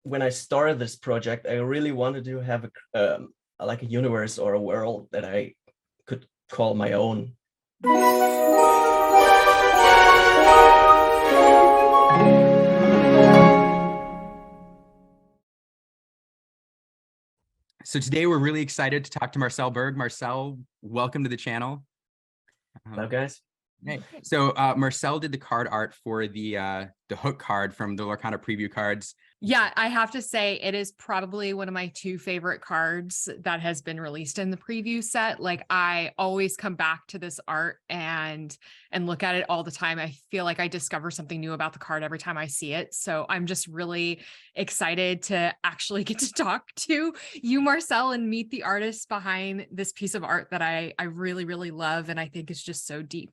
when I started this project, I really wanted to have like a universe or a world that I could call my own. So today we're really excited to talk to Marcel Berg. Marcel, welcome to the channel. Hello, guys. Hey, so Marcel did the card art for the hook card from the Lorcana preview cards. Yeah, I have to say it is probably one of my 2 favorite cards that has been released in the preview set. Like, I always come back to this art and look at it all the time. I feel like I discover something new about the card every time I see it. So I'm just really excited to actually get to talk to you, Marcel, and meet the artist behind this piece of art that I really, really love. And I think is just so deep.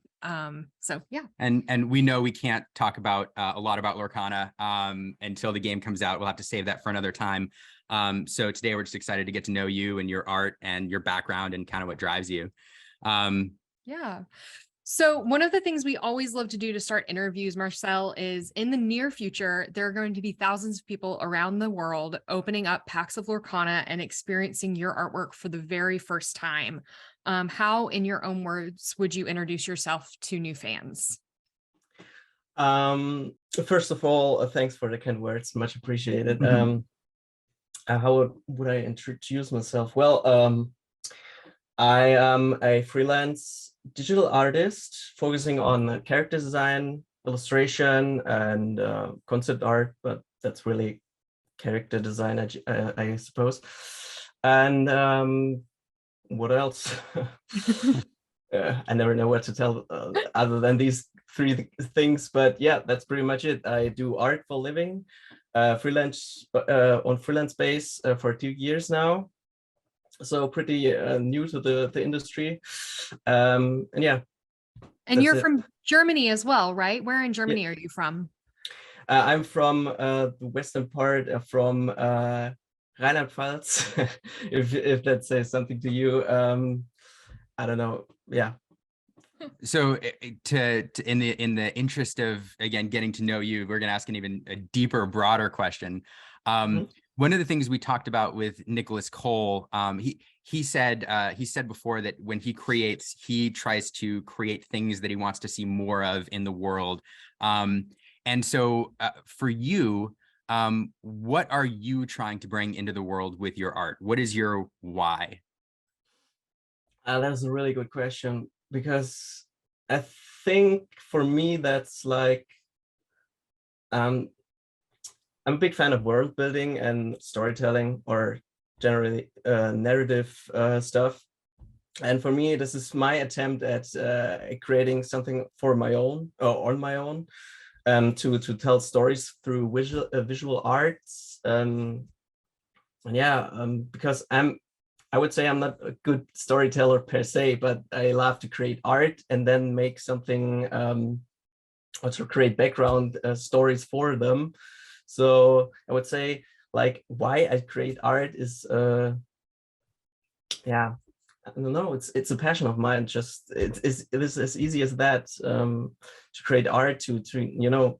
So yeah. And we know we can't talk about a lot about Lorcana until the game comes out. We'll have to save that for another time. So today we're just excited to get to know you and your art and your background and kind of what drives you. Yeah. So one of the things we always love to do to start interviews, Marcel, is in the near future, there are going to be thousands of people around the world opening up packs of Lorcana and experiencing your artwork for the very first time. How, in your own words, would you introduce yourself to new fans? First of all, thanks for the kind words, much appreciated. How would I introduce myself? Well, I am a freelance digital artist focusing on character design, illustration, and concept art, but that's really character design, I suppose. And what else? I never know what to tell other than these 3 things, but yeah, that's pretty much it. I do art for a living, freelance on freelance base for 2 years now, so pretty new to the industry, and yeah. And you're from Germany as well, right? Where in Germany are you from? I'm from the western part, from Rheinland-Pfalz, if that says something to you. I don't know. Yeah. So in the interest of, again, getting to know you, we're going to ask an even a deeper, broader question. One of the things we talked about with Nicholas Cole, he said before that when he creates, he tries to create things that he wants to see more of in the world. And so for you, what are you trying to bring into the world with your art? What is your why? That's a really good question, because I think for me, that's like, I'm a big fan of world building and storytelling, or generally narrative stuff. And for me, this is my attempt at creating something for my own, or on my own, to tell stories through visual arts. And yeah, because I would say I'm not a good storyteller per se, but I love to create art and then make something, or to create background stories for them. So I would say, like, why I create art is, yeah, I don't know. It's a passion of mine. Just it is as easy as that. To create art, to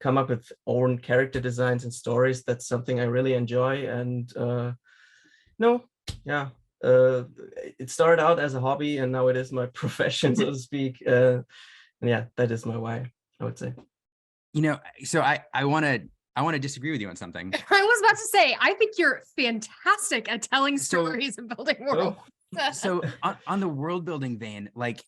come up with own character designs and stories. That's something I really enjoy. And yeah. It started out as a hobby, and now it is my profession, so to speak. And yeah, that is my why, I would say. So I want to disagree with you on something. I was about to say, I think you're fantastic at telling stories and building worlds. So on the world building vein, like,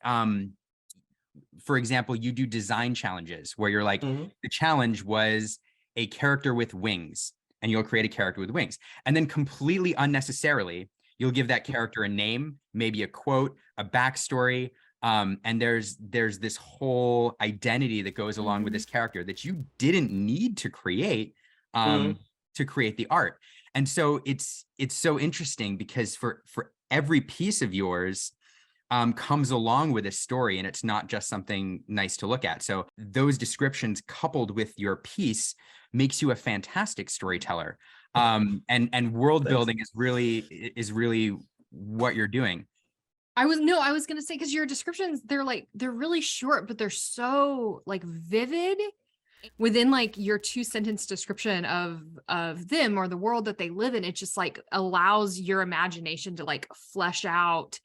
for example, you do design challenges where you're like, the challenge was a character with wings, and you'll create a character with wings. And then completely unnecessarily, you'll give that character a name, maybe a quote, a backstory. And there's this whole identity that goes along with this character that you didn't need to create the art. And so it's so interesting, because for every piece of yours comes along with a story, and it's not just something nice to look at. So those descriptions coupled with your piece makes you a fantastic storyteller. And world building is really what you're doing. I was going to say, because your descriptions, they're really short, but they're so like vivid within like your 2-sentence description of them or the world that they live in, it just like allows your imagination to like flesh out,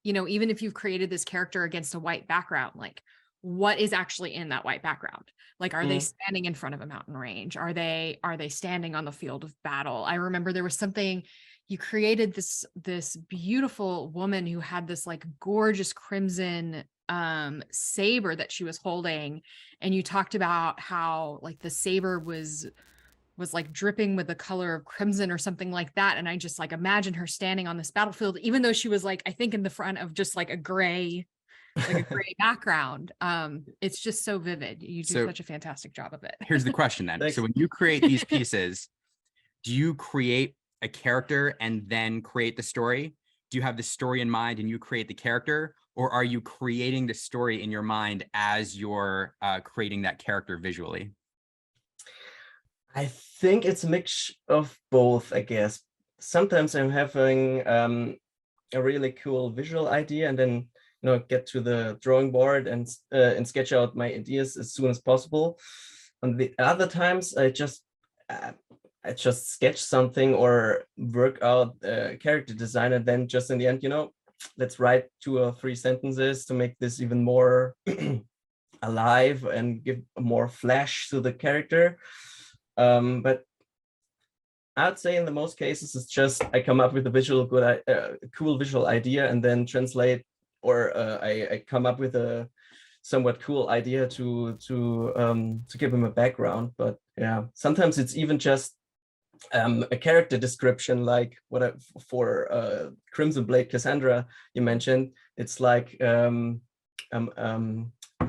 you know, even if you've created this character against a white background, like what is actually in that white background? Like, are they standing in front of a mountain range? Are they standing on the field of battle? I remember there was something, you created this beautiful woman who had this like gorgeous crimson saber that she was holding, and you talked about how like the saber was like dripping with the color of crimson or something like that, and I just like imagine her standing on this battlefield, even though she was like, I think in the front of just like a gray background. It's just so vivid. You do such a fantastic job of it. Here's the question then. Thanks. So when you create these pieces, do you create a character and then create the story? Do you have the story in mind and you create the character, or are you creating the story in your mind as you're creating that character visually? I think it's a mix of both, I guess. Sometimes I'm having a really cool visual idea, and then get to the drawing board and sketch out my ideas as soon as possible. And the other times I just sketch something or work out character design, and then just in the end, let's write 2 or 3 sentences to make this even more alive and give more flash to the character. But I'd say in the most cases, it's just I come up with a cool visual idea and then translate, or I come up with a somewhat cool idea to give him a background. But yeah, sometimes it's even just a character description, like for Crimson Blade Cassandra you mentioned. It's like what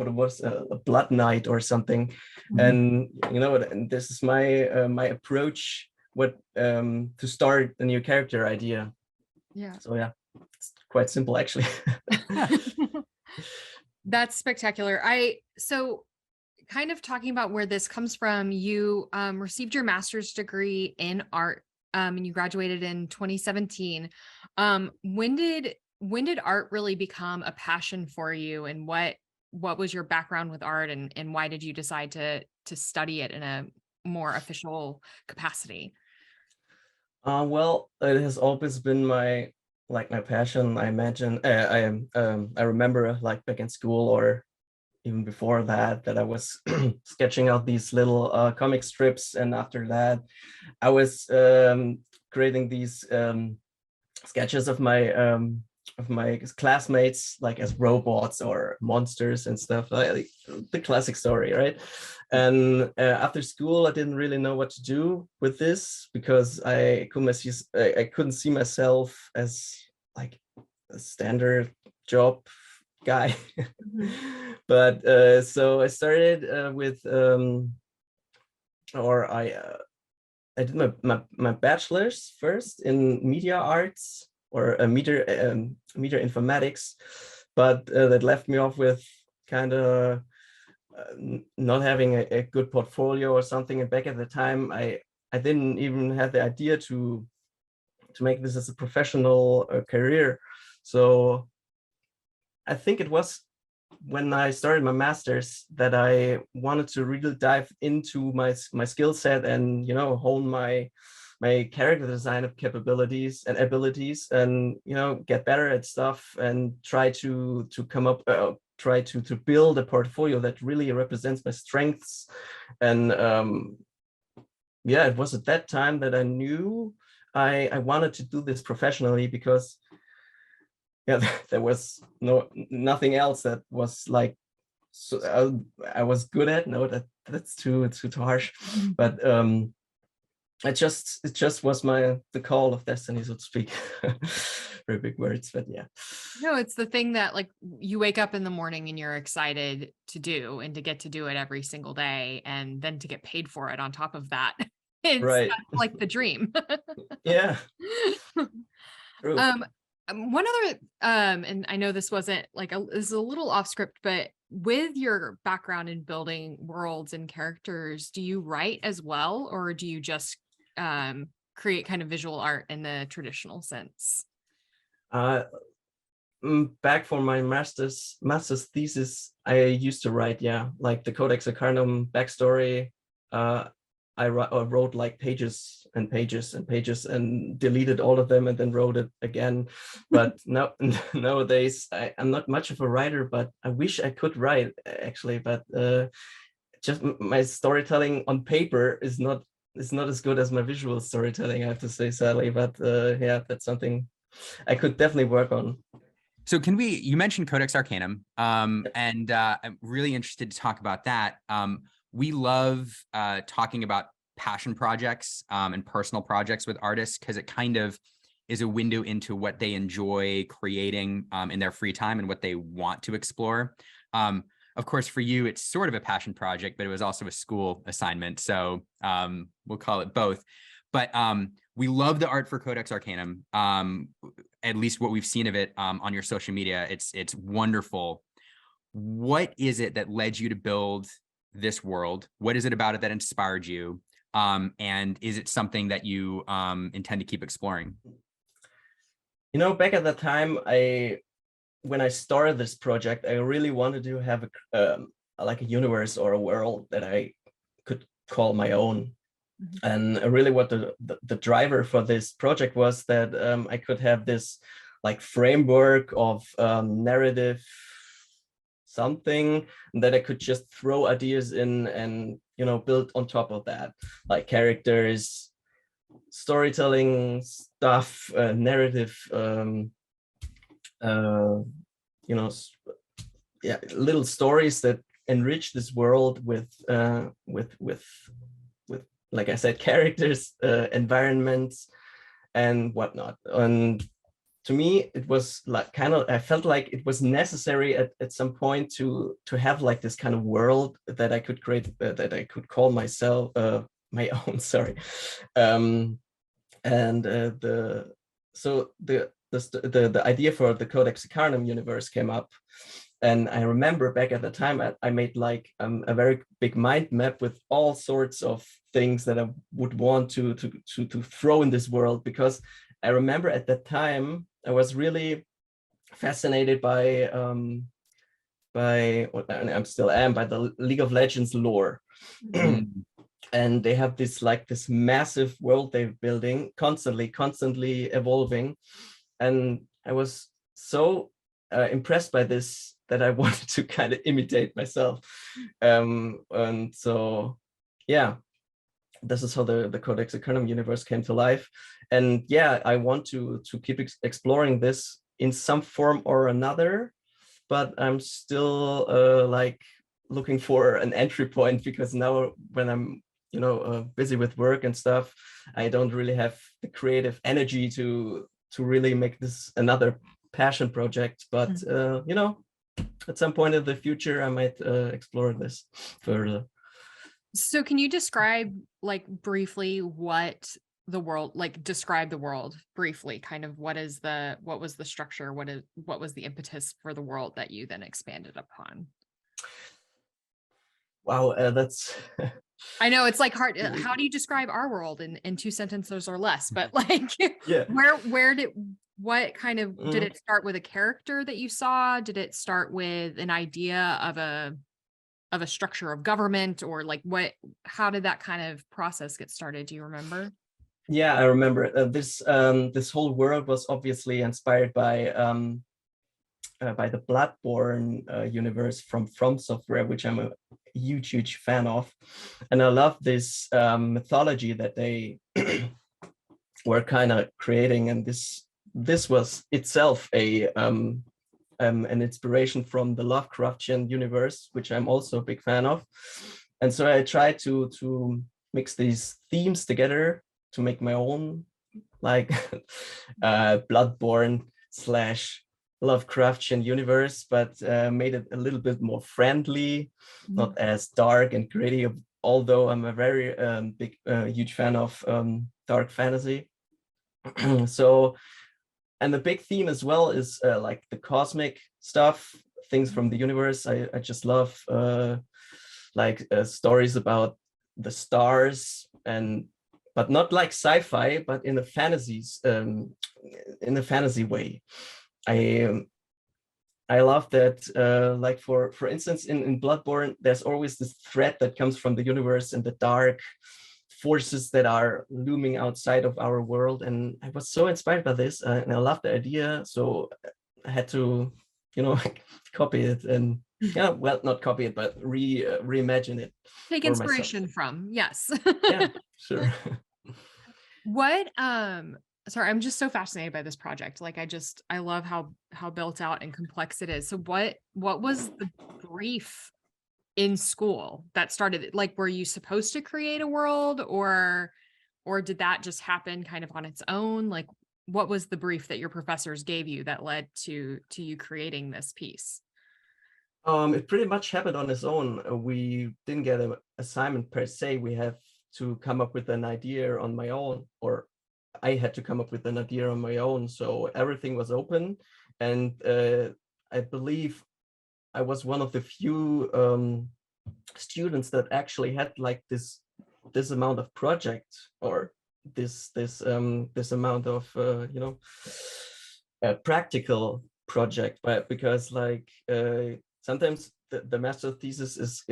it was, a blood knight or something. And and this is my my approach to start a new character idea. So yeah, it's quite simple actually. That's spectacular. So kind of talking about where this comes from, you received your master's degree in art, and you graduated in 2017. When did art really become a passion for you, and what was your background with art, and why did you decide to study it in a more official capacity? Well, it has always been my passion. I imagine I remember like back in school or even before that I was sketching out these little comic strips, and after that I was creating these sketches of my classmates, like as robots or monsters and stuff, like the classic story, right? And after school I didn't really know what to do with this, because I couldn't see myself as like a standard job guy. But so I started with I did my bachelor's first in media arts, or media informatics, but that left me off with kind of not having a good portfolio or something. And back at the time I didn't even have the idea to make this as a professional career. So I think it was when I started my master's that I wanted to really dive into my skill set and hone my character design capabilities and abilities, and get better at stuff, and try to come up try to build a portfolio that really represents my strengths. And yeah, it was at that time that I knew I wanted to do this professionally, because there was nothing else that was like, so I was good at. No, that's too harsh. But it just was the call of destiny, so to speak. Very big words, but yeah. No, it's the thing that like you wake up in the morning and you're excited to do, and to get to do it every single day, and then to get paid for it on top of that. It's right. like the dream. Yeah. True. One other, and I know this wasn't like this is a little off script, but with your background in building worlds and characters, do you write as well, or do you just create kind of visual art in the traditional sense? back for my master's thesis, I used to write, like the Codex Arcanum backstory. I wrote like pages and pages and pages and deleted all of them and then wrote it again. But now nowadays I'm not much of a writer, but I wish I could write actually. But just my storytelling on paper is not as good as my visual storytelling, I have to say, sadly. But yeah, that's something I could definitely work on. So you mentioned Codex Arcanum, and I'm really interested to talk about that. We love talking about passion projects and personal projects with artists, because it kind of is a window into what they enjoy creating in their free time and what they want to explore. Of course, for you, it's sort of a passion project, but it was also a school assignment. So we'll call it both. But we love the art for Codex Arcanum. At least what we've seen of it on your social media, it's wonderful. What is it that led you to build this world? What is it about it that inspired you? And is it something that you intend to keep exploring? Back at that time, when I started this project, I really wanted to have like a universe or a world that I could call my own. And really what the driver for this project was that I could have this like framework of narrative something that I could just throw ideas in and build on top of that, like characters, storytelling stuff, narrative, little stories that enrich this world with like I said, characters, environments, and whatnot. And to me, it was like I felt like it was necessary at some point to have like this kind of world that I could create, that I could call myself my own. Sorry, and the idea for the Codex Arcanum universe came up. And I remember back at the time, I made like a very big mind map with all sorts of things that I would want to throw in this world, because I remember at that time I was really fascinated by what I still am, by the League of Legends lore. And they have this massive world they're building, constantly evolving, and I was so impressed by this that I wanted to kind of imitate myself. And so, yeah, this is how the Codex Arcanum universe came to life. And yeah, I want to keep exploring this in some form or another, but I'm still like looking for an entry point, because now when I'm busy with work and stuff, I don't really have the creative energy to really make this another passion project. But at some point in the future, I might explore this further. So can you describe like briefly what the world, like describe the world briefly, kind of what was the structure, what was the impetus for the world that you then expanded upon? Wow, that's I know it's like hard. How do you describe our world in 2 sentences or less? But like, yeah. What kind of, did it start with a character that you saw? Did it start with an idea of a structure of government, or like how did that kind of process get started? Do you remember? Yeah, I remember. This whole world was obviously inspired by the Bloodborne universe from Software, which I'm a huge fan of, and I love this mythology that they were kind of creating. And this was itself an inspiration from the Lovecraftian universe, which I'm also a big fan of. And so I tried to mix these themes together to make my own, like Bloodborne / Lovecraftian universe, but made it a little bit more friendly, not as dark and gritty, although I'm a very huge fan of dark fantasy. So, and the big theme as well is like the cosmic stuff, things from the universe. I just love stories about the stars, but not like sci-fi, but in a fantasy way. I love that, like for instance, in Bloodborne, there's always this threat that comes from the universe and the dark forces that are looming outside of our world. And I was so inspired by this, and I loved the idea. So I had to, copy it, and yeah, well, not copy it, but reimagine it. Take for myself. inspiration from, yes. Yeah, sure. What sorry, I'm just so fascinated by this project. Like I love how built out and complex it is. So what was the brief in school that started it? Like, were you supposed to create a world, or did that just happen kind of on its own? Like, what was the brief that your professors gave you that led to you creating this piece? It pretty much happened on its own. We didn't get an assignment per se. We have to come up with an idea on my own, or I had to come up with an idea on my own. So everything was open, and I believe I was one of the few students that actually had like this amount of project, or this amount of practical project. But because like sometimes the master thesis is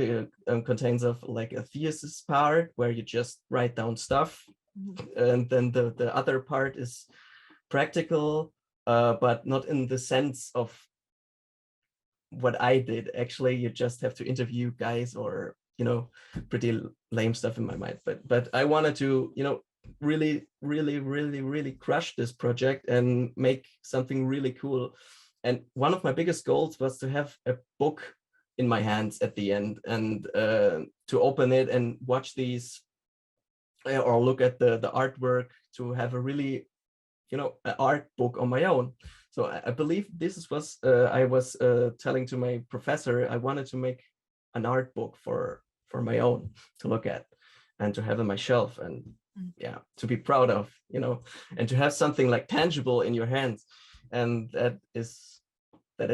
contains of like a thesis part where you just write down stuff, and then the other part is practical, but not in the sense of what I did. Actually, you just have to interview guys, or pretty lame stuff in my mind. But I wanted to really crush this project and make something really cool. And one of my biggest goals was to have a book in my hands at the end, and to open it and watch these, or look at the artwork, to have a really an art book on my own. So I believe this was I was telling to my professor I wanted to make an art book for my own to look at and to have on my shelf, and yeah, to be proud of, and to have something like tangible in your hands. And that is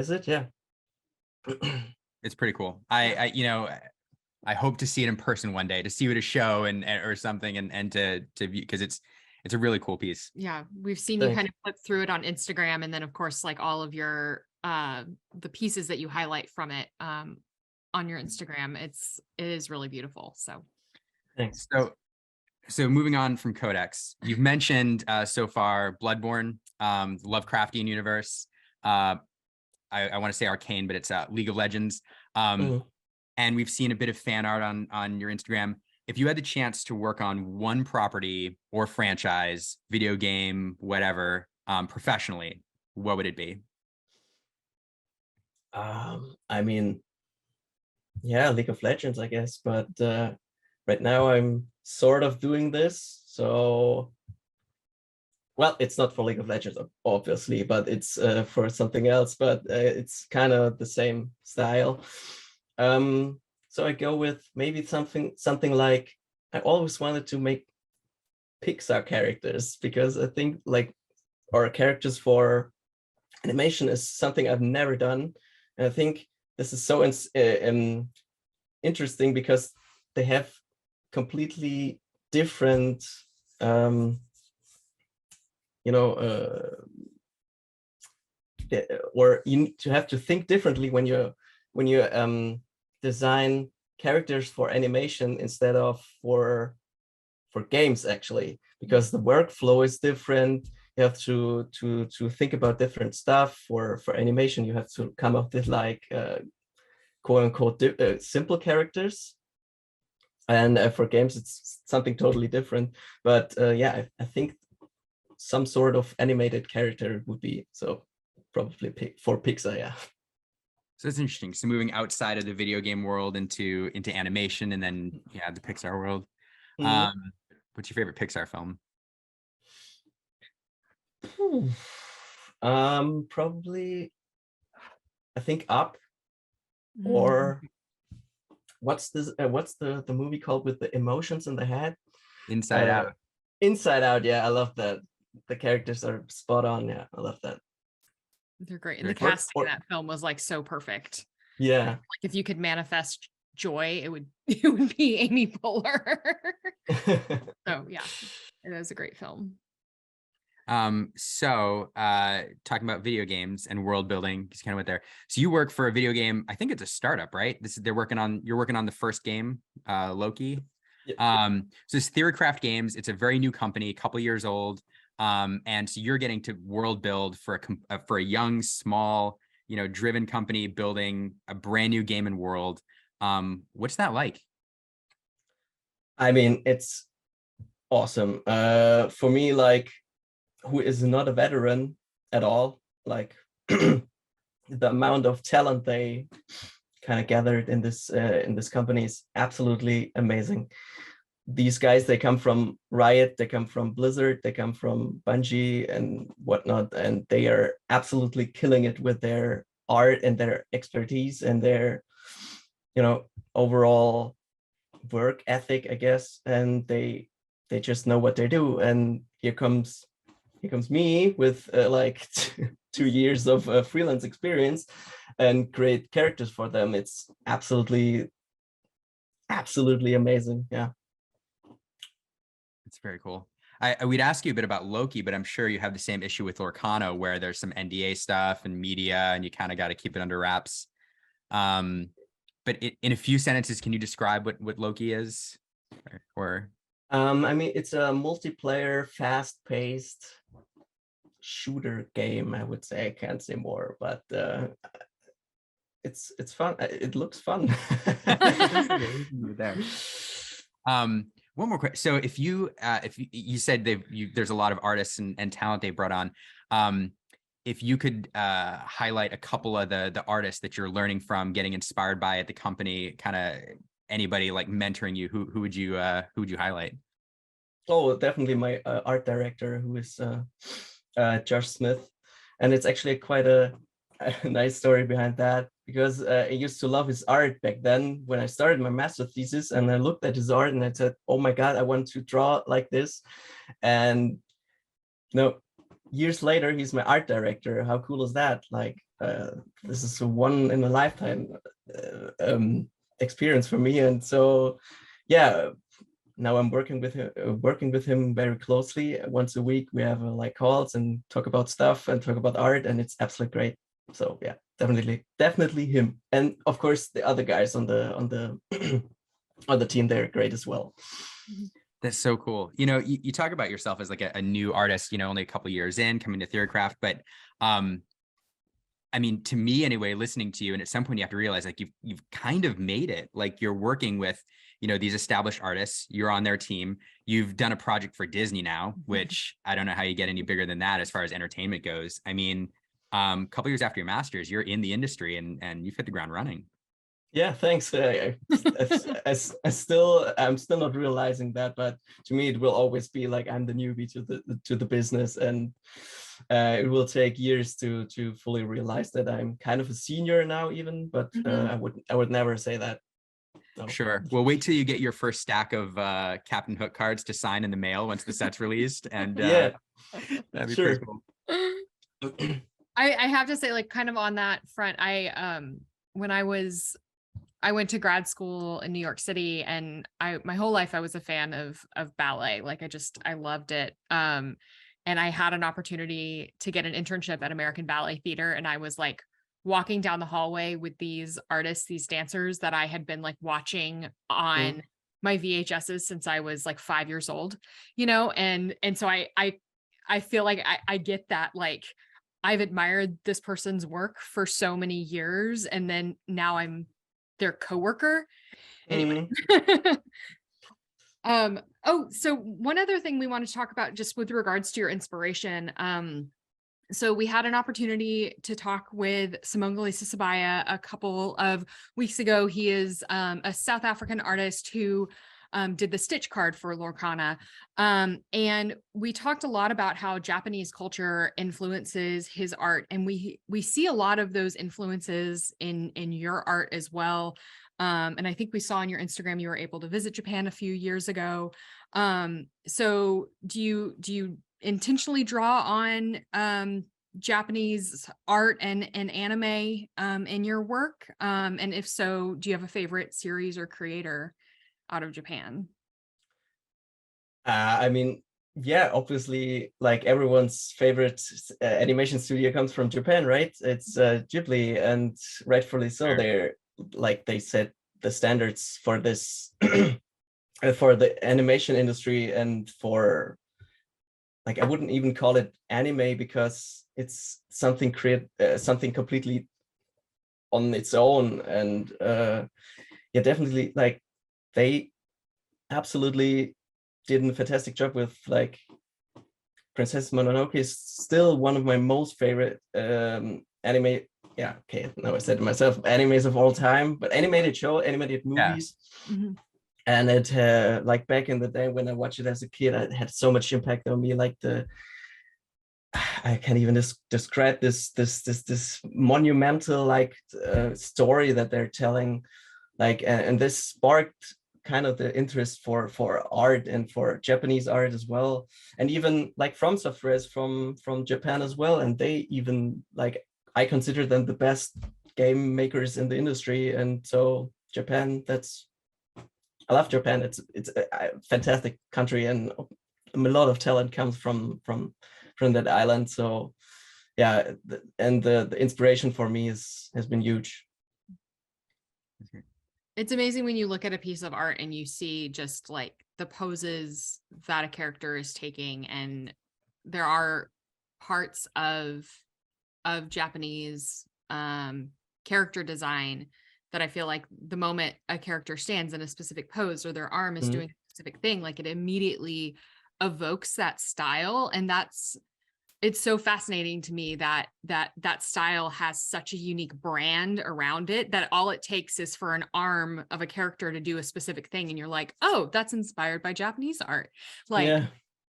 it. Yeah. It's pretty cool. I hope to see it in person one day, to see you at a show and or something, and to view, because it's a really cool piece. Yeah, we've seen you kind of flip through it on Instagram, and then of course like all of your the pieces that you highlight from it on your Instagram. It is really beautiful. So thanks. So moving on from Codex, you've mentioned so far Bloodborne, the Lovecraftian universe. I want to say Arcane, but it's League of Legends. And we've seen a bit of fan art on your Instagram. If you had the chance to work on one property or franchise, video game, whatever, professionally, what would it be? I mean, yeah, League of Legends, I guess. But right now I'm sort of doing this. So, well, it's not for League of Legends, obviously, but it's for something else. But it's kind of the same style. So I go with maybe something like, I always wanted to make Pixar characters, because I think or characters for animation is something I've never done. And I think this is so interesting, because they have completely different, or you need to have to think differently when you design characters for animation instead of for games, actually, because the workflow is different. You have to think about different stuff. For animation, you have to come up with like quote unquote simple characters, and for games it's something totally different. But yeah, I think some sort of animated character would be, so probably for Pixar. Yeah. So it's interesting. So moving outside of the video game world into animation, and then the Pixar world. What's your favorite Pixar film? Probably, I think Up, or what's the movie called with the emotions in the head? Inside Out. Inside Out. Yeah, I love that. The characters are spot on. Yeah, I love that. They're great. And the casting in that film was like so perfect. Yeah. Like if you could manifest joy, it would be Amy Poehler. So yeah, it was a great film. Talking about video games and world building, just kind of went there. So you work for a video game, I think it's a startup, right? You're working on the first game, Loki. Yep. So it's Theorycraft Games. It's a very new company, a couple years old. And so you're getting to world build for a young, small, driven company building a brand new game and world. What's that like? I mean, it's awesome. For me, like, who is not a veteran at all, like the amount of talent they kind of gathered in this company is absolutely amazing. These guys, they come from Riot, they come from Blizzard, they come from Bungie and whatnot, and they are absolutely killing it with their art and their expertise and their, overall work ethic, I guess. And they just know what they do. And here comes me with like 2 years of freelance experience and create characters for them. It's absolutely amazing. Yeah. It's very cool. We'd ask you a bit about Loki, but I'm sure you have the same issue with Lorcana, where there's some NDA stuff and media, and you kind of got to keep it under wraps. But in a few sentences, can you describe what Loki is? Or I mean, it's a multiplayer, fast-paced shooter game, I would say. I can't say more, but it's fun. It looks fun. There. One more question. So if you said there's a lot of artists and talent they brought on, if you could highlight a couple of the artists that you're learning from, getting inspired by at the company, kind of anybody like mentoring you, who would you highlight? Oh, definitely my art director, who is Josh Smith, and it's actually quite a nice story behind that, because I used to love his art back then when I started my master thesis, and I looked at his art and I said, oh my God, I want to draw like this. And years later, he's my art director. How cool is that? Like, this is a one in a lifetime experience for me. And so, yeah, now I'm working with him very closely. Once a week, we have like calls and talk about stuff and talk about art, and it's absolutely great. So yeah, definitely him. And of course, the other guys on the on the team, they're great as well. That's so cool. You talk about yourself as like a new artist, only a couple of years in coming to Theorycraft, but I mean, to me anyway, listening to you, and at some point you have to realize like you've kind of made it. Like you're working with, these established artists, you're on their team. You've done a project for Disney now, which I don't know how you get any bigger than that as far as entertainment goes. I mean, a couple years after your master's, you're in the industry and you've hit the ground running. Yeah, thanks. I'm still not realizing that, but to me, it will always be like I'm the newbie to the business, and it will take years to fully realize that I'm kind of a senior now, even. But I would never say that. No. Sure. Well, wait till you get your first stack of Captain Hook cards to sign in the mail once the set's released, and yeah, that'd be sure. pretty cool. I have to say, like, kind of on that front, when I went to grad school in New York City, and my whole life I was a fan of ballet. Like I loved it. And I had an opportunity to get an internship at American Ballet Theater, and I was like walking down the hallway with these artists, these dancers that I had been like watching on my VHSs since I was like 5 years old, and so I feel like I get that, like I've admired this person's work for so many years, and then now I'm their coworker. Anyway. So one other thing we want to talk about just with regards to your inspiration. So we had an opportunity to talk with Simongole Sisabaya a couple of weeks ago. He is a South African artist who did the stitch card for Lorcana. And we talked a lot about how Japanese culture influences his art. And we see a lot of those influences in your art as well. And I think we saw on your Instagram, you were able to visit Japan a few years ago. So do you intentionally draw on Japanese art and anime in your work? And if so, do you have a favorite series or creator out of Japan? I mean, yeah, obviously, like everyone's favorite animation studio comes from Japan, right? It's Ghibli, and rightfully so. Sure. They're like, they set the standards for this for the animation industry, and for, like, I wouldn't even call it anime, because it's something something completely on its own. And yeah, definitely, like, they absolutely did a fantastic job with, like, Princess Mononoke is still one of my most favorite anime. Yeah, okay, now I said it myself, animes of all time, but animated show, animated movies. Mhm. And it like back in the day when I watched it as a kid, it had so much impact on me. Like I can't even describe this monumental, like, story that they're telling. Like, and this sparked kind of the interest for art, and for Japanese art as well, and even like From Software is from Japan as well, and they even, like, I consider them the best game makers in the industry. And so Japan, I love Japan. It's a fantastic country, and a lot of talent comes from that island. So yeah, and the inspiration for me has been huge. It's amazing when you look at a piece of art and you see just like the poses that a character is taking, and there are parts of Japanese character design that I feel like the moment a character stands in a specific pose, or their arm is doing a specific thing, like it immediately evokes that style. And it's so fascinating to me that style has such a unique brand around it, that all it takes is for an arm of a character to do a specific thing, and you're like, oh, that's inspired by Japanese art. Like, Yeah,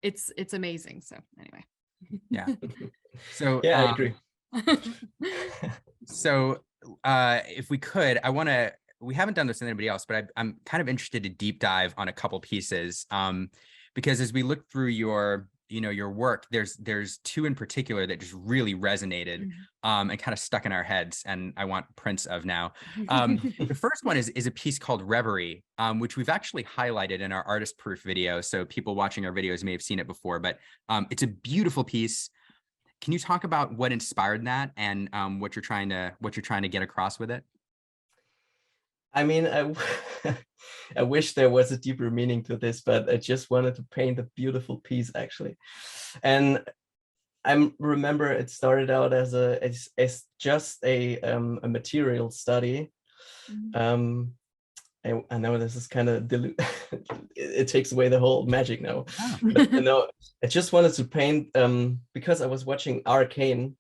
it's amazing. So anyway. Yeah. So yeah, I agree. So if we could, we haven't done this with anybody else, but I'm kind of interested to deep dive on a couple pieces, because as we look through your work, there's two in particular that just really resonated, and kind of stuck in our heads, and I want prints of now. The first one is a piece called Reverie, which we've actually highlighted in our artist proof video, so people watching our videos may have seen it before, but it's a beautiful piece. Can you talk about what inspired that, and what you're trying to get across with it? I mean, I wish there was a deeper meaning to this, but I just wanted to paint a beautiful piece, actually. And I remember it started out as just a material study. I know this is kind of it takes away the whole magic now. Oh. But no, I just wanted to paint because I was watching Arcane.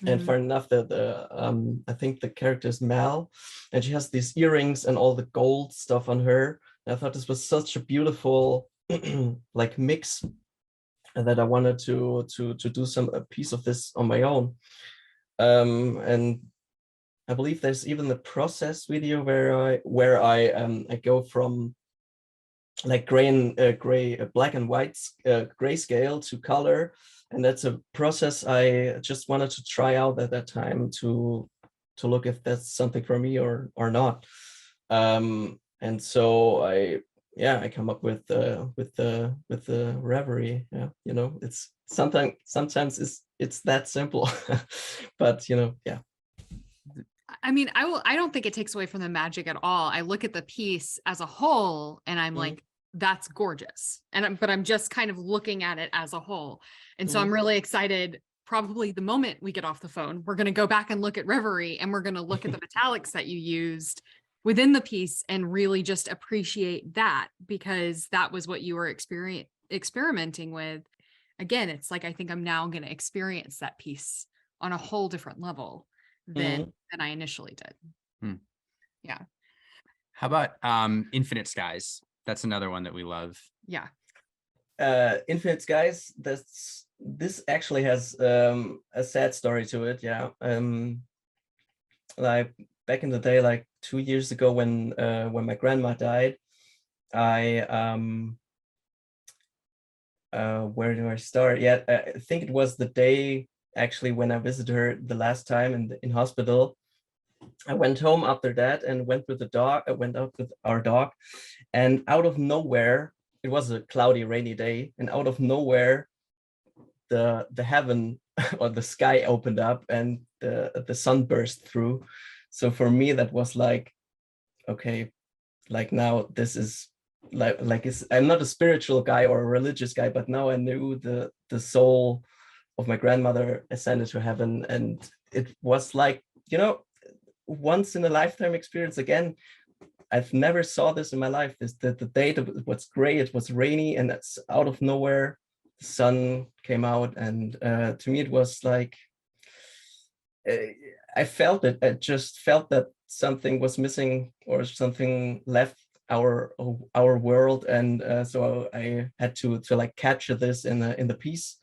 And far enough, I think the character is Mal, and she has these earrings and all the gold stuff on her. And I thought this was such a beautiful like mix, and that I wanted to do a piece of this on my own. And I believe there's even the process video where I go from like black and white grayscale to color. And that's a process I just wanted to try out at that time to look if that's something for me or not. And so I come up with the Reverie. Yeah, it's sometimes it's that simple. But yeah. I mean, I don't think it takes away from the magic at all. I look at the piece as a whole and I'm like, that's gorgeous. But I'm just kind of looking at it as a whole. And so I'm really excited. Probably the moment we get off the phone, we're going to go back and look at Reverie, and we're going to look at the metallics that you used within the piece and really just appreciate that, because that was what you were experimenting with. Again, it's like, I think I'm now going to experience that piece on a whole different level than I initially did. Yeah. How about Infinite Skies? That's another one that we love. Yeah. Infinite Skies, this actually has a sad story to it. Yeah. Like back in the day, like 2 years ago, when my grandma died, I where do I start? Yeah, I think it was the day actually when I visited her the last time in hospital. I went home after that and went with the dog. I went out with our dog, and out of nowhere, it was a cloudy, rainy day, and out of nowhere, the heaven or the sky opened up and the sun burst through. So for me, that was like, okay, like now this is like I'm not a spiritual guy or a religious guy, but now I knew the soul of my grandmother ascended to heaven, and it was like, you know, once in a lifetime experience again. I've never saw this in my life. The day it was gray, it was rainy, and that's out of nowhere the sun came out, and to me it was like I felt it. I just felt that something was missing or something left our world, and so I had to like capture this in the piece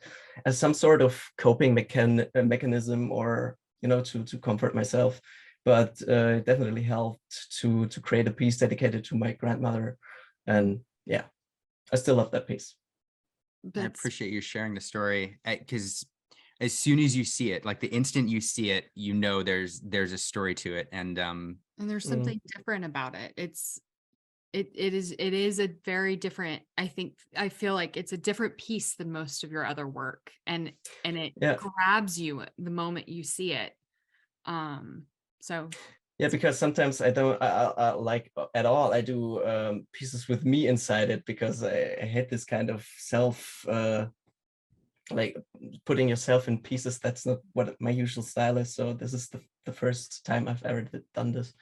as some sort of coping mechanism, or you know, to comfort myself. But it definitely helped to create a piece dedicated to my grandmother, and yeah, I still love that piece. I appreciate you sharing the story, because as soon as you see it, like the instant you see it, you know there's a story to it, and there's something different about it. It is a very different, I feel like it's a different piece than most of your other work, and it grabs you the moment you see it. So yeah, because sometimes I don't like at all. I do pieces with me inside it, because I hate this kind of self like putting yourself in pieces. That's not what my usual style is. So this is the first time I've ever done this.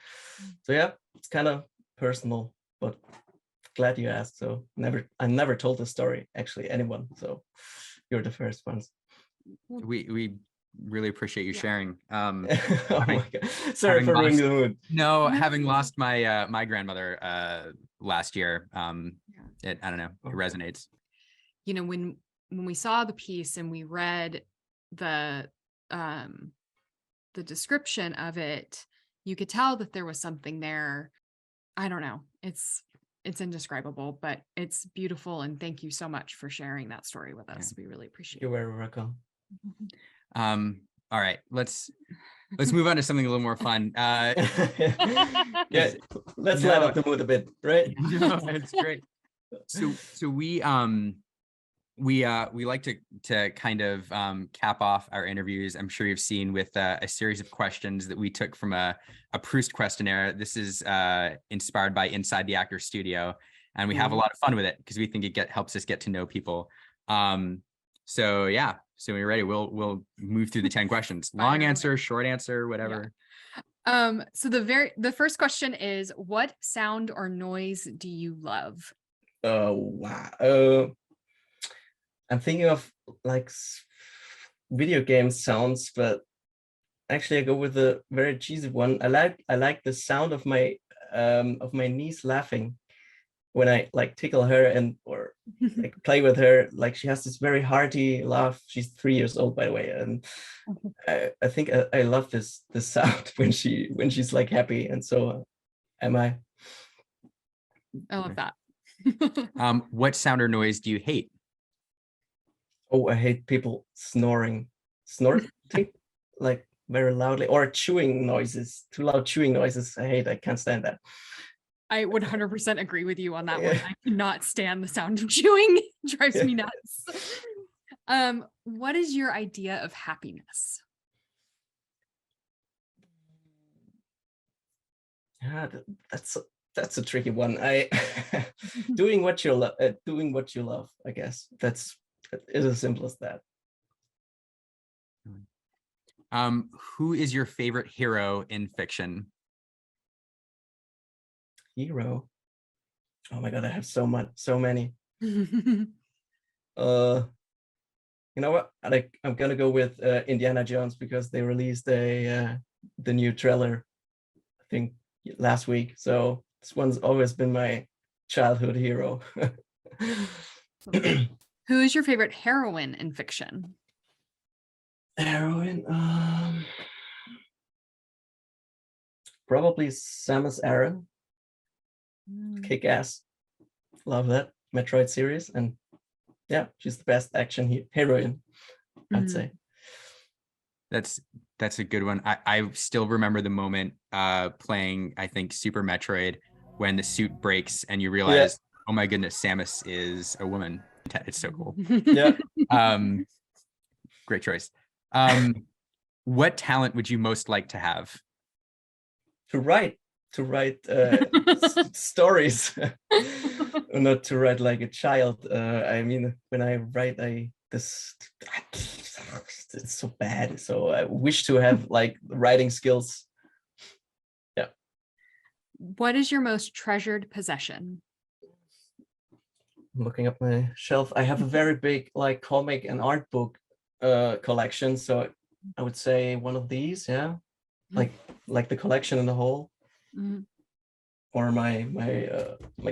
So yeah, it's kind of personal, but glad you asked. So I never told the story actually anyone. So you're the first ones. We really appreciate you sharing. Oh my God. Sorry for ruining the mood. No, having lost my my grandmother last year, I don't know, it resonates. You know, when we saw the piece and we read the description of it, you could tell that there was something there. I don't know. It's indescribable, but it's beautiful. And thank you so much for sharing that story with us. We really appreciate it. You're very welcome. All right, let's move on to something a little more fun. Yeah, let's light up the mood a bit, right? No, it's great. So we like to kind of cap off our interviews. I'm sure you've seen with a series of questions that we took from a Proust questionnaire. This is inspired by Inside the Actor Studio, and we have a lot of fun with it because we think it helps us get to know people. So yeah, so when you're ready, we'll move through the 10 questions. Long answer, short answer, whatever. Yeah. So the first question is, what sound or noise do you love? Wow. I'm thinking of like video game sounds, but actually I go with a very cheesy one. I like the sound of my niece laughing when I like tickle her or like play with her. Like she has this very hearty laugh. She's 3 years old, by the way, and I think I love this sound when she's like happy, and so am I. I love that. What sound or noise do you hate? Oh, I hate people snoring like very loudly, or chewing noises, too loud chewing noises. I can't stand that. I would 100% agree with you on that one. I cannot stand the sound of chewing. It drives me nuts. What is your idea of happiness? Yeah, that's a tricky one. Doing what you love, I guess. It's as simple as that. Who is your favorite hero in fiction? Hero? Oh my God, I have so many. You know what? I'm gonna go with Indiana Jones, because they released the new trailer, I think last week. So this one's always been my childhood hero. Who is your favorite heroine in fiction? Heroine, probably Samus Aran. Kick ass. Love that Metroid series, and yeah, she's the best action heroine, I'd say. That's a good one. I still remember the moment playing, I think, Super Metroid, when the suit breaks and you realize, Oh my goodness, Samus is a woman. It's so cool. Yeah. Great choice. What talent would you most like to have? To write stories, not to write like a child. I mean, when I write, it's so bad. So I wish to have like writing skills. Yeah. What is your most treasured possession? I'm looking up my shelf. I have a very big like comic and art book collection. So I would say one of these, yeah, like the collection in the whole. Mm-hmm. Or my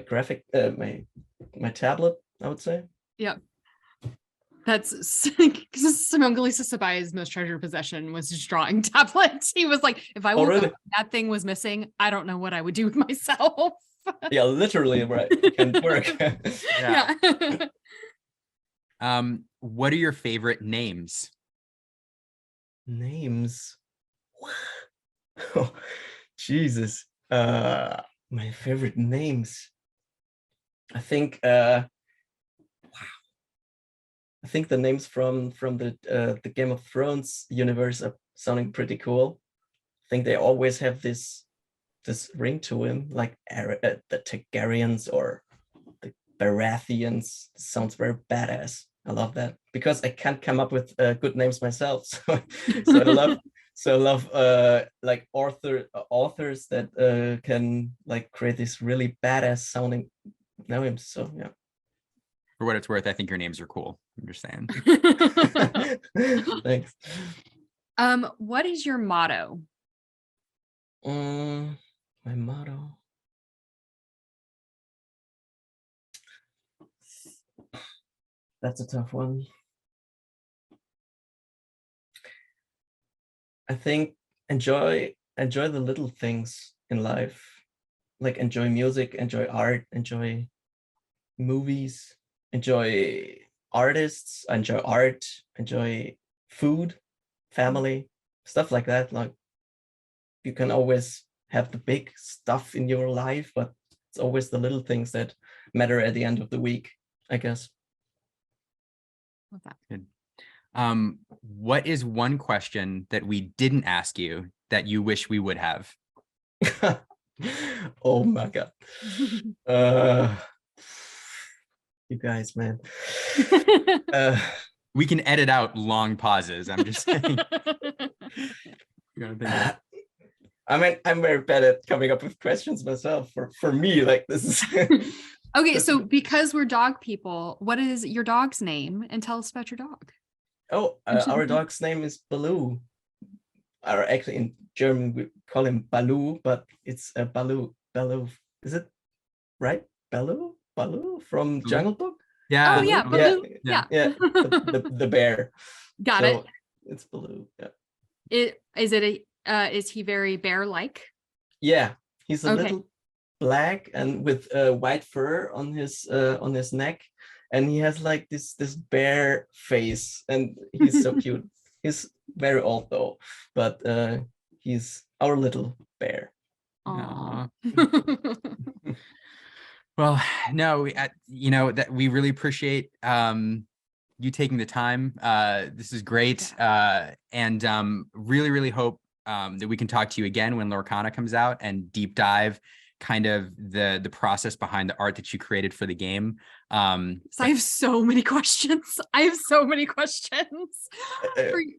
graphic my tablet, I would say. Yeah, that's Simongalisa Sabaya's most treasured possession was his drawing tablet. He was like, if I woke up, that thing was missing, I don't know what I would do with myself. Yeah, literally, right? It can work. Yeah. What are your favorite names? Names. Oh, Jesus. My favorite names. I think wow. I think the names from the Game of Thrones universe are sounding pretty cool. I think they always have this ring to him, like the Targaryens or the Baratheons. Sounds very badass. I love that because I can't come up with good names myself. So I love like authors that can like create this really badass sounding names. So yeah. For what it's worth, I think your names are cool. I'm just saying. Thanks. What is your motto? My motto. That's a tough one. I think enjoy the little things in life. Like enjoy music, enjoy art, enjoy movies, enjoy artists, enjoy art, enjoy food, family, stuff like that. Like you can always have the big stuff in your life, but it's always the little things that matter at the end of the week, I guess. Love that. Good. What is one question that we didn't ask you that you wish we would have? Oh my God. You guys, man. We can edit out long pauses. I'm just saying. I mean, I'm very bad at coming up with questions myself. For me, like this is Okay, so because we're dog people, what is your dog's name? And tell us about your dog. Oh, our dog's name is Baloo. Or actually, in German we call him Baloo, but it's a Baloo. Baloo, is it right? Baloo from Jungle Book. Yeah. Oh yeah, Baloo. Yeah. The bear. Got it. It's Baloo. Yeah. Is he very bear-like? Yeah, he's a little black and with white fur on his neck, and he has like this bear face, and he's so cute. He's very old though, but he's our little bear. Aww. Well, no, that we really appreciate you taking the time. This is great, and really, really hope that we can talk to you again when Lorcana comes out and deep dive kind of the process behind the art that you created for the game. So I have so many questions.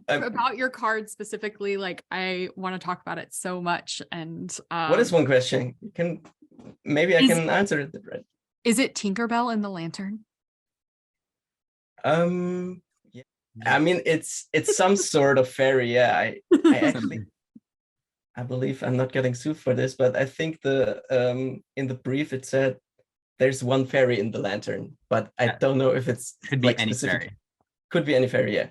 About your card specifically. Like I want to talk about it so much. And what is one question? I can answer it. Right? Is it Tinkerbell in the lantern? Yeah. I mean, it's some sort of fairy. Yeah, I actually. I believe I'm not getting sued for this, but I think in the brief it said there's one fairy in the lantern, but I don't know if it's could be like any fairy. Could be any fairy, yeah.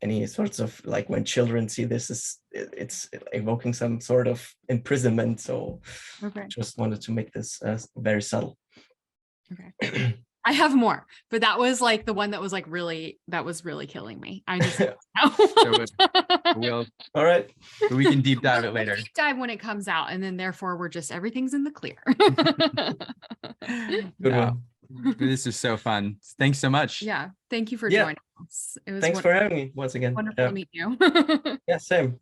Any sorts of like when children see this, it's evoking some sort of imprisonment. So just wanted to make this very subtle. Okay. I have more, but that was like the one that was like really killing me. I just All right. we can deep dive it We'll later. deep dive when it comes out, and then therefore we're just everything's in the clear. Good No, one. this is so fun. Thanks so much. Yeah. Thank you for Yeah. joining us. It was Thanks for having me once again. wonderful Yeah. to meet you. Yeah, same.